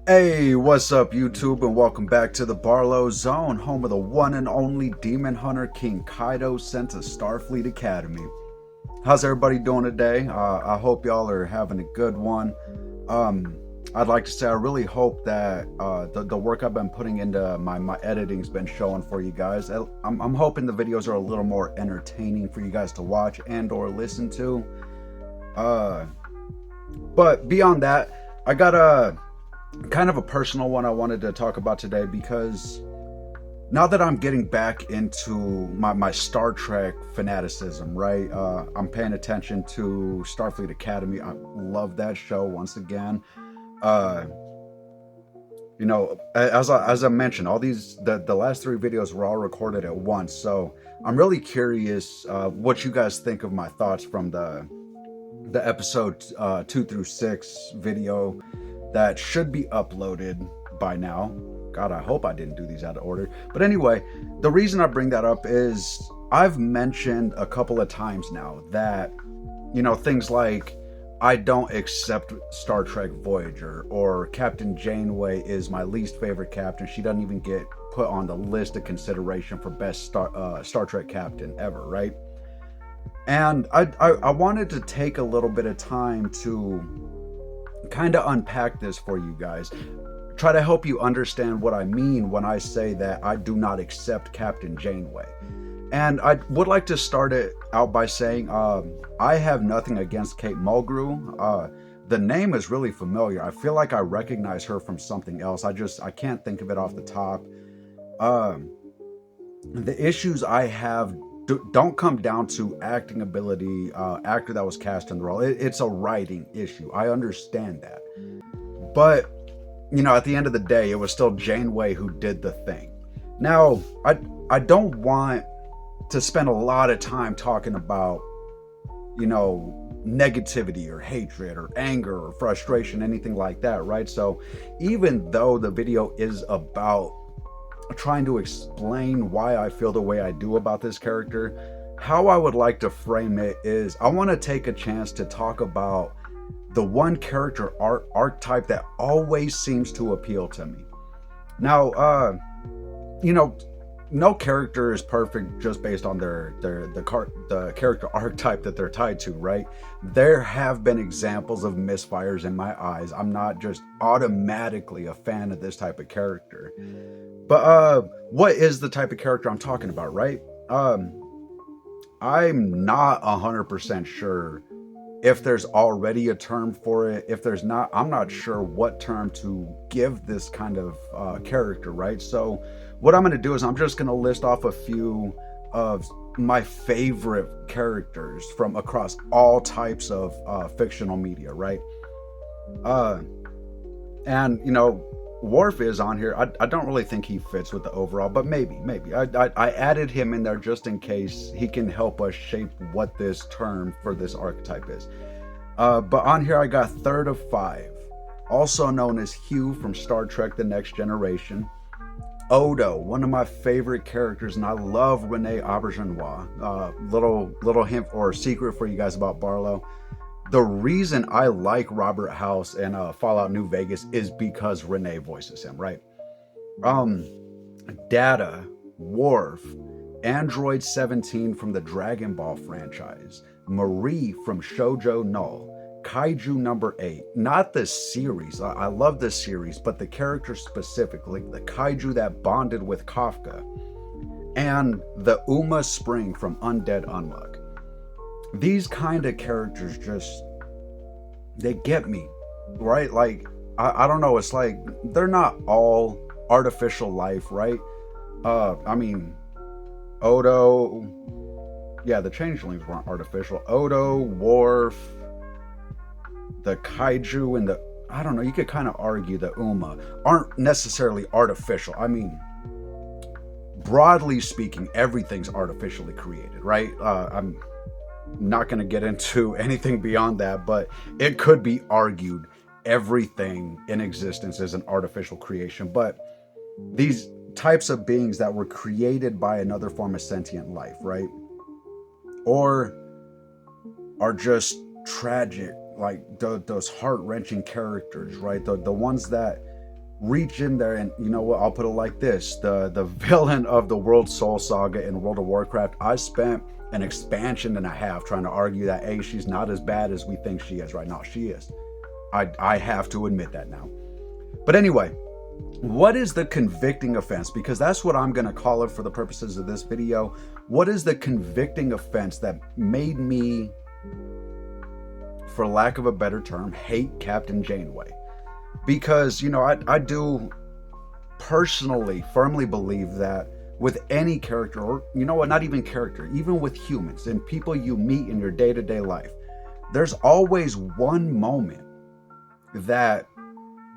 Hey, what's up, YouTube, and welcome back to the Barlow Zone, home of the one and only Demon Hunter King Kaido sent to Starfleet Academy. How's everybody doing today? I hope y'all are having a good one. Um, I'd like to say I really hope that the work I've been putting into my editing's been showing for you guys. I'm hoping the videos are a little more entertaining for you guys to watch and or listen to. Uh, but beyond that, I got a kind of a personal one I wanted to talk about today because now that I'm getting back into my Star Trek fanaticism, right? I'm paying attention to Starfleet Academy. I love that show once again. Uh, as I mentioned, all these the last three videos were all recorded at once, so I'm really curious what you guys think of my thoughts from the episode 2 through 6 video that should be uploaded by now. God, I hope I didn't do these out of order. But anyway, the reason I bring that up is I've mentioned a couple of times now that, things like I don't accept Star Trek Voyager or Captain Janeway is my least favorite captain. She doesn't even get put on the list of consideration for best Star Trek captain ever, right? And I wanted to take a little bit of time to kind of unpack this for you guys. Try to help you understand what I mean when I say that I do not accept Captain Janeway. And I would like to start it out by saying I have nothing against Kate Mulgrew. The name is really familiar. I feel like I recognize her from something else. I can't think of it off the top. Um, the issues I have don't come down to acting ability, actor that was cast in the role. It's a writing issue. I understand that. But, at the end of the day, it was still Janeway who did the thing. Now, I don't want to spend a lot of time talking about, negativity or hatred or anger or frustration, anything like that, right? So even though the video is about trying to explain why I feel the way I do about this character, how I would like to frame it is I want to take a chance to talk about the one character archetype that always seems to appeal to me. Now, you know, no character is perfect just based on the character archetype that they're tied to, right? There have been examples of misfires in my eyes. I'm not just automatically a fan of this type of character. But what is the type of character I'm talking about, right? I'm not 100% sure if there's already a term for it. If there's not, I'm not sure what term to give this kind of character, right? So what I'm going to do is I'm just going to list off a few of my favorite characters from across all types of fictional media, right? Uh, and Worf is on here. I don't really think he fits with the overall, but maybe I added him in there just in case he can help us shape what this term for this archetype is. But on here I got third of five, also known as Hugh from Star Trek The Next Generation. Odo, one of my favorite characters, and I love Rene Auberjonois. Little hint or secret for you guys about Barlow. The reason I like Robert House and Fallout New Vegas is because Renee voices him, right? Um, Data, Worf, Android 17 from the Dragon Ball franchise, Marie from Shoujo Null, Kaiju number 8. Not the series. I love this series, but the character specifically, the Kaiju that bonded with Kafka, and the Uma Spring from Undead Unluck. These kind of characters just, they get me, right? Like, I don't know, it's like they're not all artificial life, right? I mean, Odo, yeah, the changelings weren't artificial. Odo, Worf, the Kaiju, and the, I don't know, you could kind of argue the Uma aren't necessarily artificial. I mean, broadly speaking, everything's artificially created, right? I'm not going to get into anything beyond that, but it could be argued everything in existence is an artificial creation. But these types of beings that were created by another form of sentient life, right? Or are just tragic, like those heart-wrenching characters, right? The ones that reach in there, and you know what, I'll put it like this: the villain of the World Soul Saga in World of Warcraft, I spent an expansion and a half trying to argue that, hey, she's not as bad as we think she is right now. She is. I have to admit that now. But anyway, what is the convicting offense? Because that's what I'm going to call it for the purposes of this video. What is the convicting offense that made me, for lack of a better term, hate Captain Janeway? Because, you know, I do personally firmly believe that with any character, or you know what, not even character, even with humans and people you meet in your day-to-day life, there's always one moment that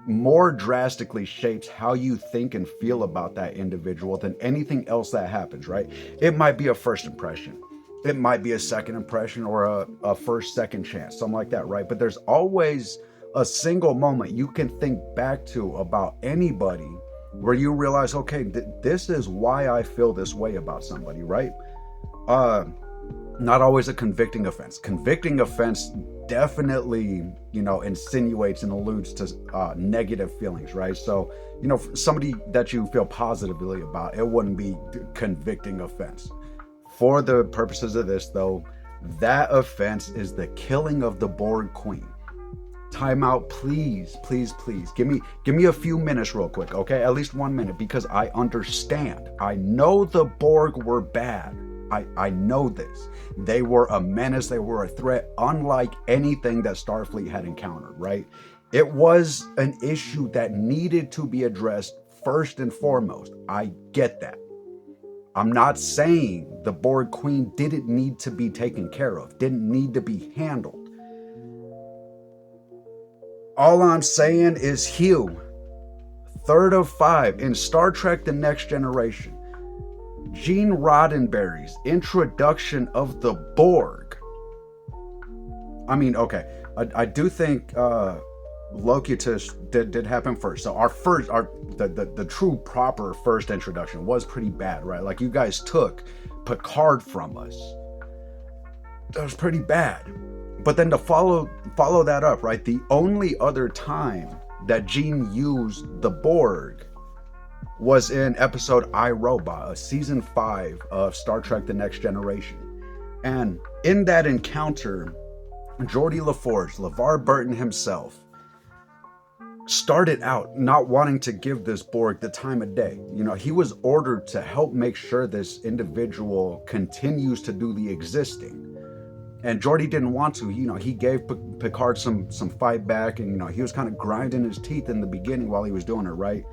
more drastically shapes how you think and feel about that individual than anything else that happens, right? It might be a first impression. It might be a second impression, or a first, second chance, something like that, right? But there's always a single moment you can think back to about anybody where you realize, okay, this is why I feel this way about somebody, right? Not always a convicting offense. Convicting offense definitely, you know, insinuates and alludes to negative feelings, right? So, you know, somebody that you feel positively about, it wouldn't be convicting offense. For the purposes of this, though, that offense is the killing of the Borg Queen. Time out, please, please, please. Give me a few minutes real quick, okay? At least 1 minute, because I understand. I know the Borg were bad. I know this. They were a menace. They were a threat, unlike anything that Starfleet had encountered, right? It was an issue that needed to be addressed first and foremost. I get that. I'm not saying the Borg Queen didn't need to be taken care of, didn't need to be handled. All I'm saying is Hugh, 3rd of 5 in Star Trek The Next Generation, Gene Roddenberry's introduction of the Borg. I mean, okay, I do think Locutus did happen first. So the true proper first introduction was pretty bad, right? Like, you guys took Picard from us. That was pretty bad. But then to follow that up, right? The only other time that Gene used the Borg was in episode I, Robot, season 5 of Star Trek The Next Generation. And in that encounter, Geordi LaForge, LeVar Burton himself, started out not wanting to give this Borg the time of day. You know, he was ordered to help make sure this individual continues to do the existing. And Geordi didn't want to. You know, he gave Picard some fight back, and, you know, he was kind of grinding his teeth in the beginning while he was doing it, right?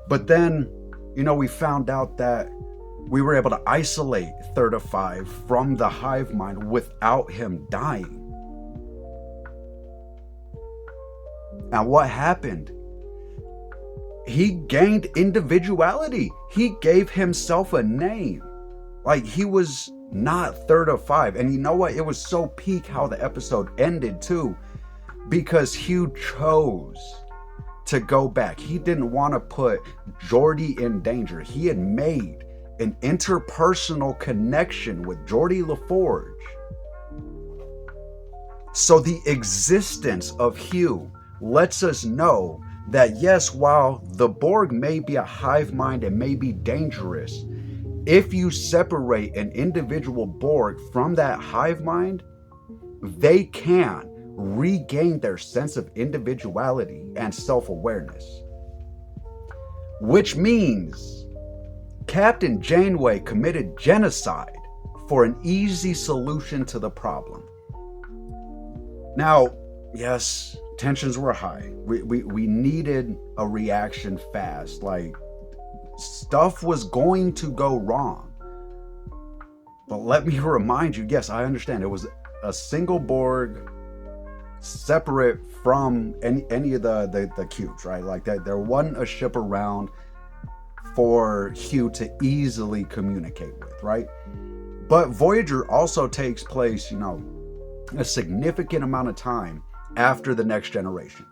But then, you know, we found out that we were able to isolate 3rd of 5 from the hive mind without him dying. And what happened? He gained individuality. He gave himself a name. Like, he was not 3rd of 5. And you know what? It was so peak how the episode ended too, because Hugh chose to go back. He didn't want to put Geordi in danger. He had made an interpersonal connection with Geordi LaForge. So the existence of Hugh lets us know that, yes, while the Borg may be a hive mind and may be dangerous, if you separate an individual Borg from that hive mind, they can regain their sense of individuality and self-awareness. Which means Captain Janeway committed genocide for an easy solution to the problem. Now, yes, tensions were high. We needed a reaction fast. Like, stuff was going to go wrong. But let me remind you, yes, I understand. It was a single Borg, separate from any of the cubes, right? Like, that there wasn't a ship around for Hugh to easily communicate with, right? But Voyager also takes place, you know, a significant amount of time after the Next Generation.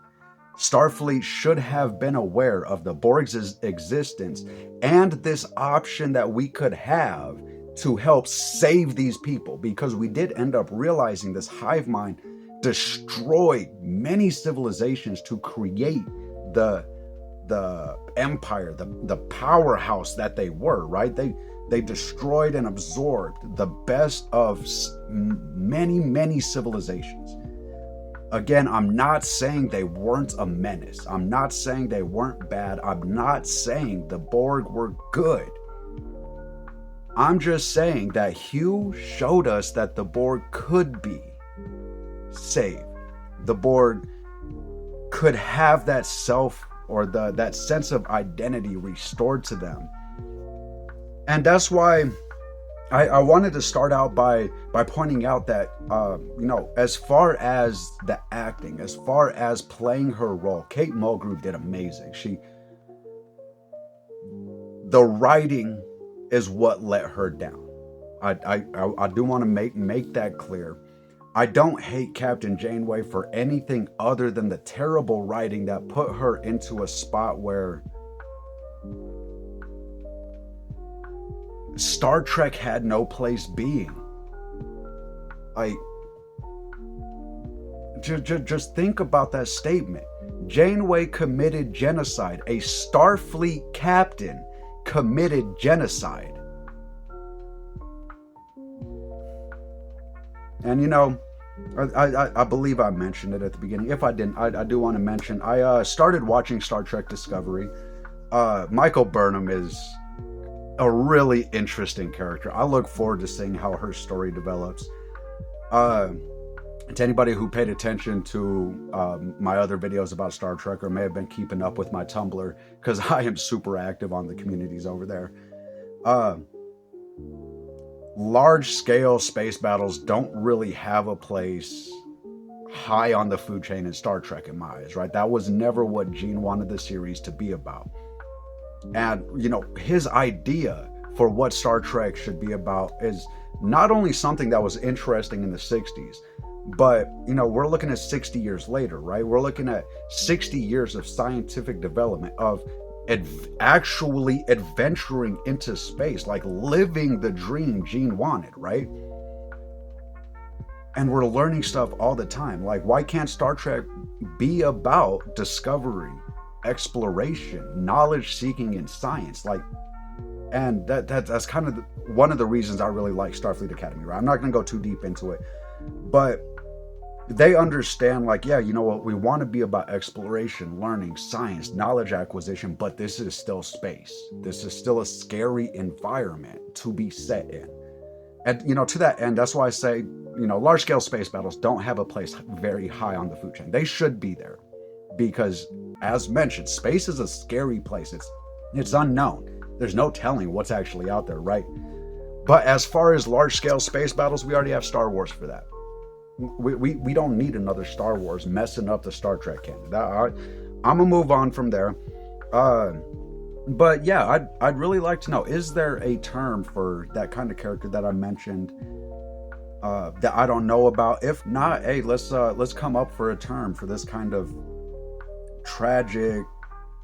Starfleet should have been aware of the Borg's existence and this option that we could have to help save these people, because we did end up realizing this hive mind destroyed many civilizations to create the the empire, the powerhouse that they were, right? They destroyed and absorbed the best of many civilizations. Again, I'm not saying they weren't a menace. I'm not saying they weren't bad. I'm not saying the Borg were good. I'm just saying that Hugh showed us that the Borg could be saved. The Borg could have that self or that sense of identity restored to them. And that's why I wanted to start out by pointing out that, as far as the acting, as far as playing her role, Kate Mulgrew did amazing. The writing is what let her down. I do want to make that clear. I don't hate Captain Janeway for anything other than the terrible writing that put her into a spot where Star Trek had no place being. Just think about that statement. Janeway committed genocide. A Starfleet captain committed genocide. And I believe I mentioned it at the beginning. If I didn't, I do want to mention, I started watching Star Trek Discovery. Michael Burnham is a really interesting character. I look forward to seeing how her story develops. To anybody who paid attention to my other videos about Star Trek or may have been keeping up with my Tumblr, because I am super active on the communities over there. Large-scale space battles don't really have a place high on the food chain in Star Trek in my eyes, right? That was never what Gene wanted the series to be about. And, his idea for what Star Trek should be about is not only something that was interesting in the 60s, but, we're looking at 60 years later, right? We're looking at 60 years of scientific development, of actually adventuring into space, like living the dream Gene wanted, right? And we're learning stuff all the time. Like, why can't Star Trek be about discovery, exploration, knowledge seeking, and science? And that's kind of one of the reasons I really like Starfleet Academy, right? I'm not going to go too deep into it, but they understand, we want to be about exploration, learning, science, knowledge acquisition, but this is still space. This is still a scary environment to be set in. And, to that end, that's why I say, large-scale space battles don't have a place very high on the food chain. They should be there because, as mentioned, space is a scary place. It's unknown. There's no telling what's actually out there, right? But as far as large-scale space battles, we already have Star Wars for that. We don't need another Star Wars messing up the Star Trek canon. I'm gonna move on from there. But yeah, I'd really like to know, is there a term for that kind of character that I mentioned that I don't know about? If not, hey, let's come up for a term for this kind of tragic,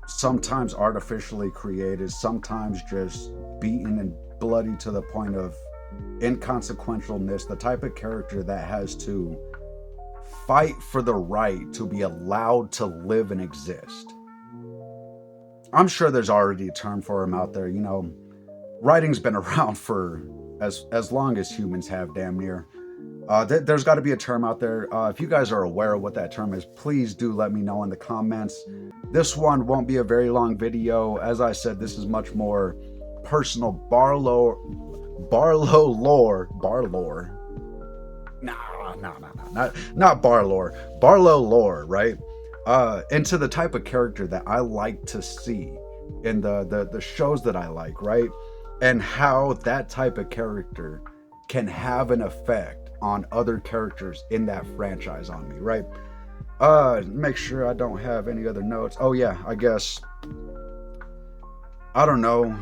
sometimes artificially created, sometimes just beaten and bloody to the point of inconsequentialness, the type of character that has to fight for the right to be allowed to live and exist. I'm sure there's already a term for him out there. Writing's been around for as long as humans have, damn near. There's got to be a term out there. If you guys are aware of what that term is, please do let me know in the comments. This one won't be a very long video. As I said, this is much more personal Barlow lore. Not Barlow. Barlow lore, right? Into the type of character that I like to see in the shows that I like, right? And how that type of character can have an effect on other characters in that franchise on me, right? Make sure I don't have any other notes. Oh yeah, I guess, I don't know.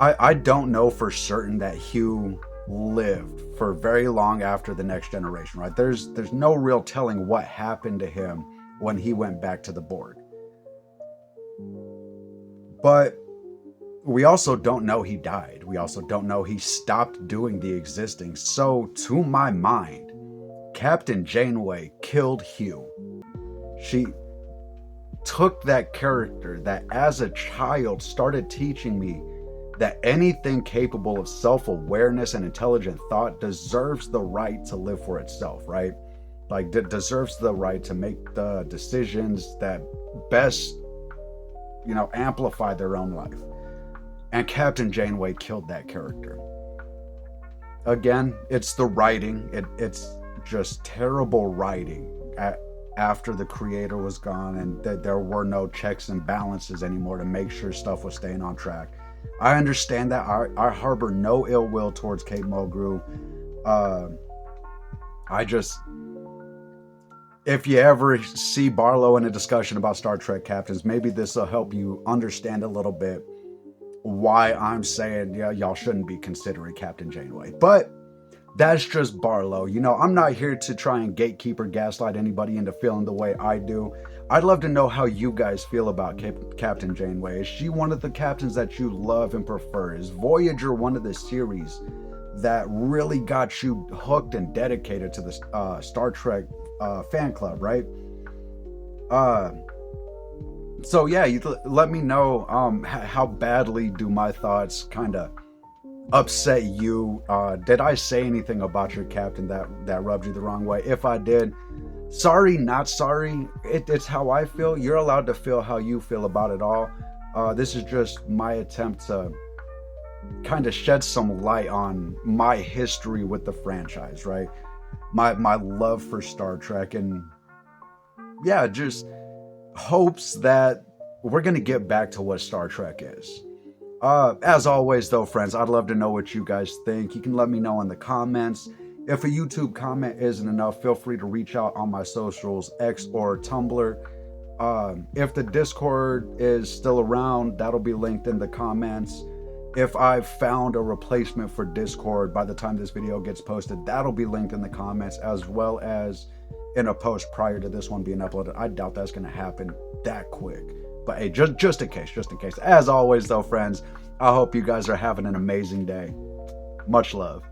I don't know for certain that Hugh lived for very long after the Next Generation, right? There's no real telling what happened to him when he went back to the Borg. But we also don't know he died. We also don't know he stopped doing the existing. So, to my mind, Captain Janeway killed Hugh. took that character that as a child started teaching me that anything capable of self-awareness and intelligent thought deserves the right to live for itself, right? Like, deserves the right to make the decisions that best, amplify their own life. And Captain Janeway killed that character. Again, it's the writing. It's just terrible writing after the creator was gone, and there were no checks and balances anymore to make sure stuff was staying on track. I understand that. I harbor no ill will towards Kate Mulgrew. If you ever see Barlow in a discussion about Star Trek captains, maybe this will help you understand a little bit why I'm saying, yeah, y'all shouldn't be considering Captain Janeway. But that's just Barlow. I'm not here to try and gatekeep or gaslight anybody into feeling the way I do. I'd love to know how you guys feel about Captain Janeway. Is she one of the captains that you love and prefer? Is Voyager one of the series that really got you hooked and dedicated to the Star Trek fan club, right? So yeah, let me know how badly do my thoughts kind of upset you. Did I say anything about your captain that rubbed you the wrong way? If I did, sorry, not sorry. It's how I feel. You're allowed to feel how you feel about it all. This is just my attempt to kind of shed some light on my history with the franchise, right? My love for Star Trek, and yeah, just hopes that we're going to get back to what Star Trek is. As always, though, friends, I'd love to know what you guys think. You can let me know in the comments. If a YouTube comment isn't enough, feel free to reach out on my socials, X or Tumblr. If the Discord is still around, that'll be linked in the comments. If I've found a replacement for Discord by the time this video gets posted, that'll be linked in the comments, as well as in a post prior to this one being uploaded. I doubt that's going to happen that quick. But hey, just in case. As always, though, friends, I hope you guys are having an amazing day. Much love.